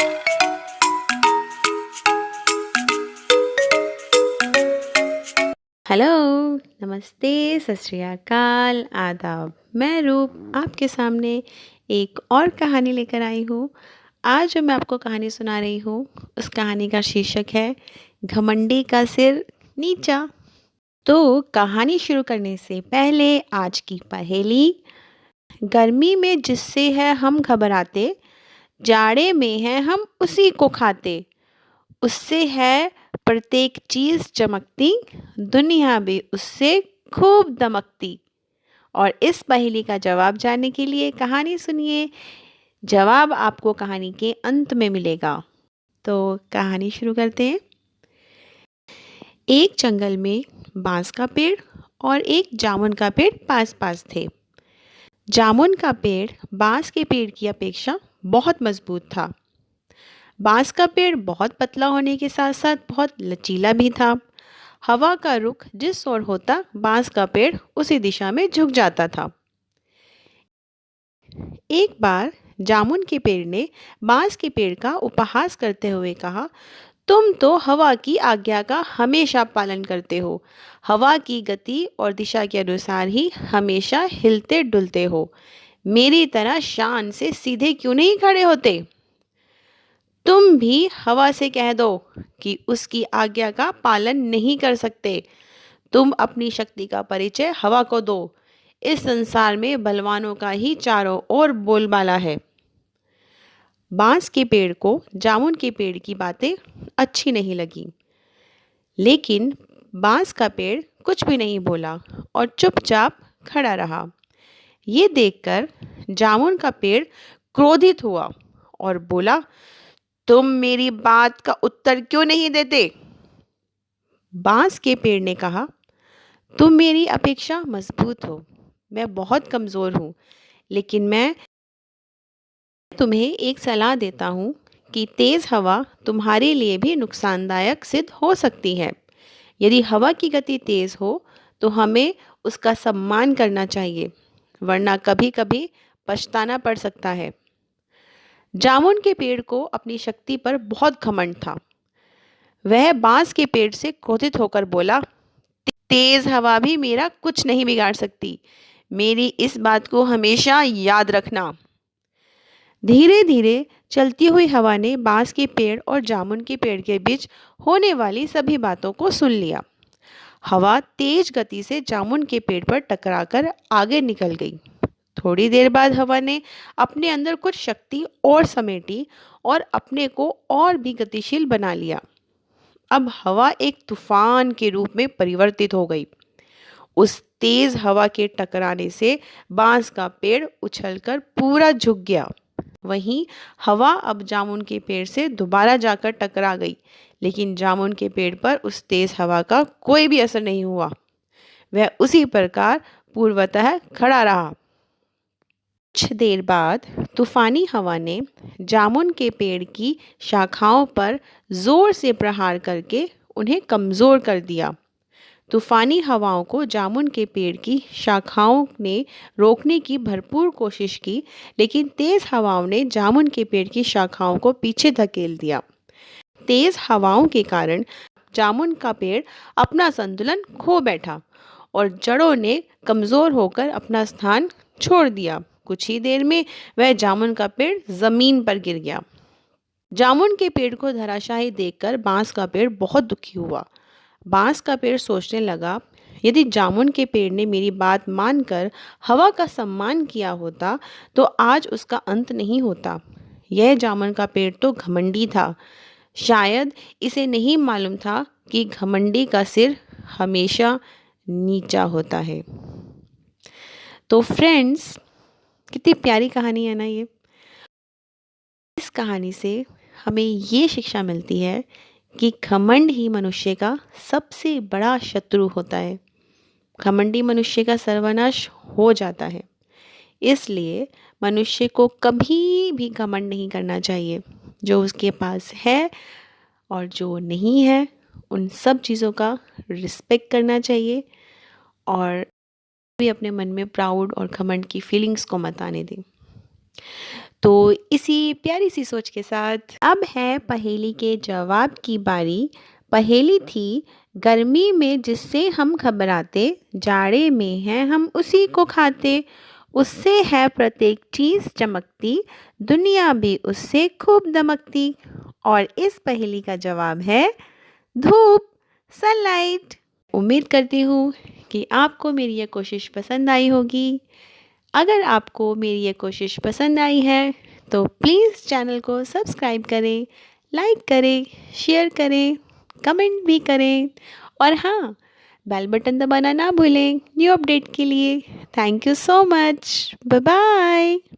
Hello, नमस्ते, सत श्री अकाल, आदाब। मैं रूप आपके सामने एक और कहानी लेकर आई हूँ। आज जो मैं आपको कहानी सुना रही हूँ, उस कहानी का शीर्षक है घमंडी का सिर नीचा। तो कहानी शुरू करने से पहले आज की पहेली। गर्मी में जिससे है हम घबराते, जाड़े में है हम उसी को खाते। उससे है प्रत्येक चीज चमकती, दुनिया भी उससे खूब दमकती। और इस पहेली का जवाब जानने के लिए कहानी सुनिए। जवाब आपको कहानी के अंत में मिलेगा। तो कहानी शुरू करते हैं। एक जंगल में बांस का पेड़ और एक जामुन का पेड़ पास पास थे। जामुन का पेड़ बांस के पेड़ की अपेक्षा बहुत मजबूत था। बांस का पेड़ बहुत पतला होने के साथ साथ बहुत लचीला भी था। हवा का रुख जिस ओर होता, बांस का पेड़ उसी दिशा में झुक जाता था। एक बार जामुन के पेड़ ने बांस के पेड़ का उपहास करते हुए कहा, तुम तो हवा की आज्ञा का हमेशा पालन करते हो। हवा की गति और दिशा के अनुसार ही हमेशा हिलते डुलते हो। मेरी तरह शान से सीधे क्यों नहीं खड़े होते? तुम भी हवा से कह दो कि उसकी आज्ञा का पालन नहीं कर सकते। तुम अपनी शक्ति का परिचय हवा को दो। इस संसार में बलवानों का ही चारों ओर बोलबाला है। बांस के पेड़ को जामुन के पेड़ की बातें अच्छी नहीं लगी, लेकिन बांस का पेड़ कुछ भी नहीं बोला और चुपचाप खड़ा रहा। ये देखकर जामुन का पेड़ क्रोधित हुआ और बोला, तुम मेरी बात का उत्तर क्यों नहीं देते? बांस के पेड़ ने कहा, तुम मेरी अपेक्षा मजबूत हो, मैं बहुत कमज़ोर हूँ, लेकिन मैं तुम्हें एक सलाह देता हूँ कि तेज़ हवा तुम्हारे लिए भी नुकसानदायक सिद्ध हो सकती है। यदि हवा की गति तेज़ हो तो हमें उसका सम्मान करना चाहिए, वरना कभी कभी पछताना पड़ सकता है। जामुन के पेड़ को अपनी शक्ति पर बहुत घमंड था। वह बांस के पेड़ से क्रोधित होकर बोला, तेज हवा भी मेरा कुछ नहीं बिगाड़ सकती। मेरी इस बात को हमेशा याद रखना। धीरे धीरे चलती हुई हवा ने बांस के पेड़ और जामुन के पेड़ के बीच होने वाली सभी बातों को सुन लिया। हवा तेज गति से जामुन के पेड़ पर टकराकर आगे निकल गई। थोड़ी देर बाद हवा ने अपने अंदर कुछ शक्ति और समेटी और अपने को और भी गतिशील बना लिया। अब हवा एक तूफान के रूप में परिवर्तित हो गई। उस तेज हवा के टकराने से बांस का पेड़ उछलकर पूरा झुक गया। वहीं हवा अब जामुन के पेड़ से दोबारा जाकर टकरा गई, लेकिन जामुन के पेड़ पर उस तेज हवा का कोई भी असर नहीं हुआ। वह उसी प्रकार पूर्वतः खड़ा रहा। कुछ देर बाद तूफानी हवा ने जामुन के पेड़ की शाखाओं पर जोर से प्रहार करके उन्हें कमजोर कर दिया। तूफानी हवाओं को जामुन के पेड़ की शाखाओं ने रोकने की भरपूर कोशिश की, लेकिन तेज हवाओं ने जामुन के पेड़ की शाखाओं को पीछे धकेल दिया। तेज हवाओं के कारण जामुन का पेड़ अपना संतुलन खो बैठा और जड़ों ने कमजोर होकर अपना स्थान छोड़ दिया। कुछ ही देर में वह जामुन का पेड़ जमीन पर गिर गया। जामुन के पेड़ को धराशायी देखकर बांस का पेड़ बहुत दुखी हुआ। बांस का पेड़ सोचने लगा, यदि जामुन के पेड़ ने मेरी बात मानकर हवा का सम्मान किया होता तो आज उसका अंत नहीं होता। यह जामुन का पेड़ तो घमंडी था। शायद इसे नहीं मालूम था कि घमंडी का सिर हमेशा नीचा होता है। तो फ्रेंड्स, कितनी प्यारी कहानी है ना ये। इस कहानी से हमें ये शिक्षा मिलती है कि घमंड ही मनुष्य का सबसे बड़ा शत्रु होता है। घमंडी मनुष्य का सर्वनाश हो जाता है। इसलिए मनुष्य को कभी भी घमंड नहीं करना चाहिए। जो उसके पास है और जो नहीं है, उन सब चीज़ों का रिस्पेक्ट करना चाहिए और भी अपने मन में प्राउड और घमंड की फीलिंग्स को मत आने दें। तो इसी प्यारी सी सोच के साथ अब है पहेली के जवाब की बारी। पहेली थी, गर्मी में जिससे हम घबराते, जाड़े में है हम उसी को खाते। उससे है प्रत्येक चीज़ चमकती, दुनिया भी उससे खूब दमकती। और इस पहेली का जवाब है धूप, सनलाइट। उम्मीद करती हूँ कि आपको मेरी ये कोशिश पसंद आई होगी। अगर आपको मेरी ये कोशिश पसंद आई है तो प्लीज़ चैनल को सब्सक्राइब करें, लाइक करें, शेयर करें, कमेंट भी करें और हाँ, बेल बटन दबाना ना भूलें न्यू अपडेट के लिए। Thank you so much. Bye bye.